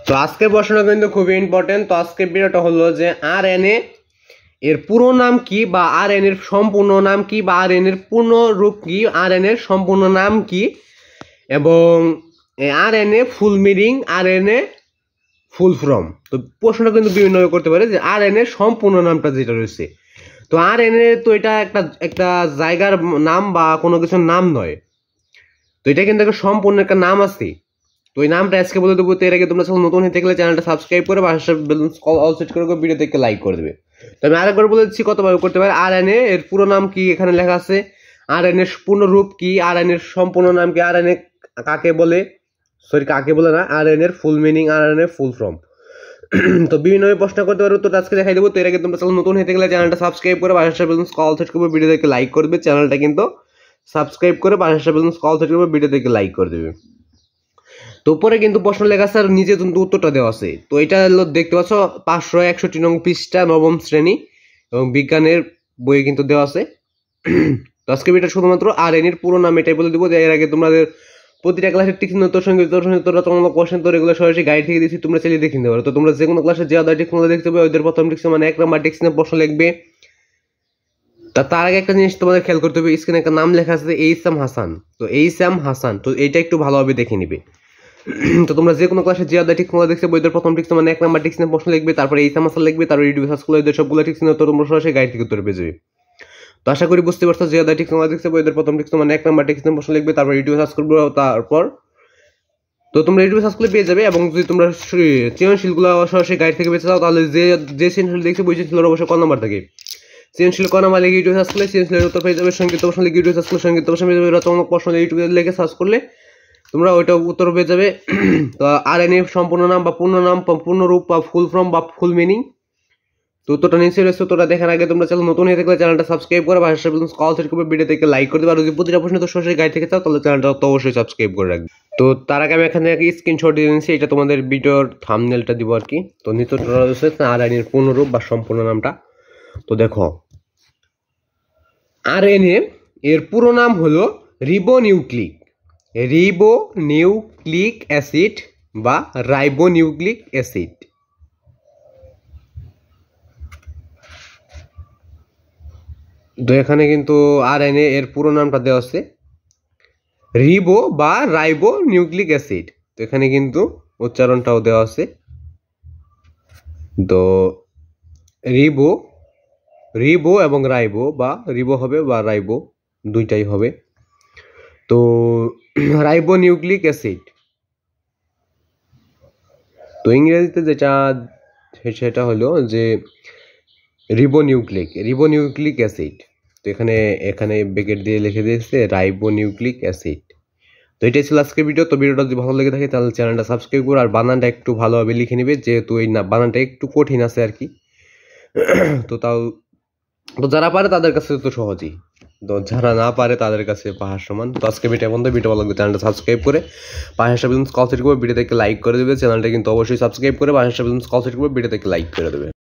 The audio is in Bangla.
তো আজকের প্রশ্নটা কিন্তু খুবই ইম্পর্টেন্ট। তো আজকের ভিডিওটা হলো যে আরএনএ এর পুরো নাম কি, বা আরএনএ এর সম্পূর্ণ নাম কি, বা আরএনএ এর পূর্ণ রূপ কি, আরএনএ এর সম্পূর্ণ নাম কি, এবং RNA full meaning, RNA full form. তো প্রশ্নটা কিন্তু বিভিন্নভাবে করতে পারে যে আরএনএ সম্পূর্ণ নামটা যেটা রয়েছে। তো আরএনএ তো এটা একটা জায়গার নাম বা কোনো কিছুর নাম নয়। তো এটা কিন্তু একটা সম্পূর্ণ একটা নাম আছে। তো এই নামটা আজকে বলে দেবো। তো এর আগে তোমরা নতুন হয়ে থাকলে চ্যানেলটা সাবস্ক্রাইব করে পাশে অল সেট করে ভিডিও দেখে লাইক করে দেবে। তো আমি আরেকবার বলে দিচ্ছি কতভাবে করতে পারে। আরএনএ এর পুরো নাম কি এখানে লেখা আছে, আরএনএ এর পূর্ণ রূপ কি, আরএনএ এর সম্পূর্ণ নাম কি, আরএনএ কাকে বলে, কাকে বলে না, আরএনএ এর full meaning, RNA full form. তো বিভিন্নভাবে প্রশ্ন করতে পারো। তো আজকে দেখাই দেবো। তো এর আগে তোমরা নতুন হয়ে থাকলে চ্যানেলটা সাবস্ক্রাইব করে পাশে অল সেট করবে, ভিডিও দেখে লাইক করবে। চ্যানেলটা কিন্তু সাবস্ক্রাইব করে পাশে অল সেট করবে, ভিডিও দেখে লাইক করে দেবে। তো উপরে কিন্তু প্রশ্ন লেখা আছে আর নিচে কিন্তু উত্তরটা দেওয়া আছে। তো এটা হলো দেখতে পাচ্ছ 561 নং পৃষ্ঠা, নবম শ্রেণী এবং বিজ্ঞানের বইয়ে কিন্তু দেওয়া আছে। তো আজকে এটা শুধুমাত্র আরএনএ এর পুরো নাম এটাই বলে দেবো। এর আগে তোমাদের প্রতিটা ক্লাসের টিক্স উত্তর সঙ্গে তোমরা কোশ্চেন তো এগুলো সরাসরি গাইড থেকে দিচ্ছি, তোমরা চালিয়ে দেখে নিতে পারো। তো তোমরা যে কোনো ক্লাসে যে আদার টিক্স দেখতে পাবে, ওদের প্রথম টিক্স মানে 1 নম্বর টিক্স নিয়ে প্রশ্ন লিখবে। তার আগে একটা জিনিস তোমাদের খেয়াল করতে হবে, স্ক্রিনে একটা নাম লেখা আছে এইসাম হাসান। তো এইসাম হাসান, তো এইটা একটু ভালোভাবে দেখে নিবে। তো তোমরা যে কোনো ক্লাসে যে আদা টিক্স দেখছে বইদের প্রথম টিক্স মানে 1 নম্বর টিক্স নিয়ে প্রশ্ন লিখবে, তারপরে এইসাম হাসান লিখবে, তারপর ইউটিউব সার্চ করলে এদের সবগুলো টিক্স নিয়ে তোমরা সরাসরি গাইড থেকে উত্তর পেয়ে যাবে। তো আশা করি বুঝতে পারছো যে আদা টিক্স দেখছে বইদের প্রথম টিক্স মানে 1 নম্বর টিক্স নিয়ে প্রশ্ন লিখবে, তারপর ইউটিউব সার্চ করবে, তারপর তো তোমরা ইউটিউব সার্চ করলে পেয়ে যাবে। এবং যদি তোমরা সৃজনশীলগুলো সরাসরি গাইড থেকে পেতে চাও, তাহলে যে সৃজনশীল দেখছে বই সৃজনশীলের অবশ্যই ক নম্বর থাকে। সৃজনশীল ক নম্বর লিখে ইউটিউব সার্চ করলে সৃজনশীলের উত্তর পেয়ে যাবে। সংক্ষিপ্ত প্রশ্ন লিখে ইউটিউব সার্চ করলে সংক্ষিপ্ত প্রশ্ন পেয়ে যাবে। রচনামূলক প্রশ্ন ইউটিউবে লিখে সার্চ করলে তোমরা ওইটা উত্তর পেয়ে যাবে। তো আরএনএ সম্পূর্ণ নাম বা পূর্ণ নাম, পূর্ণ রূপ বা ফুল ফর্ম বা ফুল মিনিং। তো উত্তরটা নিচে রয়েছে। উত্তরটা দেখার আগে তোমরা চ্যানেল নতুন হয়ে থাকলে চ্যানেলটা সাবস্ক্রাইব করে পাশে কল সেট করবে, ভিডিও থেকে লাইক করে দেবে। আর যদি প্রতিটা প্রশ্ন তো সরাসরি গাইড থেকে চাও তাহলে চ্যানেলটা তো অবশ্যই সাবস্ক্রাইব করে রাখবে। তো তার আগে আমি এখানে স্ক্রিনশট দিয়ে নিচ্ছি, এটা তোমাদের ভিডিওর থাম্বনেলটা দিব আর কি। তো নিচে রয়েছে আরএনএ পূর্ণ রূপ বা সম্পূর্ণ নামটা। তো দেখো আরএনএ এর পুরো নাম হলো রিবোনিউক্লিক অ্যাসিড বা রাইবোনিউক্লিক অ্যাসিড। তো এখানে কিন্তু আরএনএ এর পুরো নামটা দেওয়া আছে রিবো বা রাইবোনিউক্লিক অ্যাসিড। তো এখানে কিন্তু উচ্চারণটাও দেওয়া আছে। তো রিবো এবং রাইবো, বা রিবো হবে বা রাইবো দুইটাই হবে। তো রাইবোনিউক্লিক অ্যাসিড, তো ইংরেজিতে যেটা সেটা হলো যে রিবোনিউক্লিক অ্যাসিড। তো এখানে ব্র্যাকেট দিয়ে লিখে দিয়েছে রাইবোনিউক্লিক অ্যাসিড। তো এটাই ছিল আজকের ভিডিও। তো ভিডিওটা যদি ভালো লেগে থাকে তাহলে চ্যানেলটা সাবস্ক্রাইব করো, আর বানানটা একটু ভালোভাবে লিখে নেবে, যেহেতু এই বানানটা একটু কঠিন আছে আর কি। তো যারা পারে তাদের কাছে তো সহজই, তো যারা না পারে তাদের কাছে পাহাড় সমান। তো আজকে ভিডিও ভালো লাগবে চ্যানেলটা সাবস্ক্রাইব করে পাহাড় কল সেট করবে, ভিডিও থেকে লাইক করে দেবে। চ্যানেলটা কিন্তু অবশ্যই সাবস্ক্রাইব করে পাহাড় কল সেট করবে, ভিডিও থেকে লাইক করে দেবে।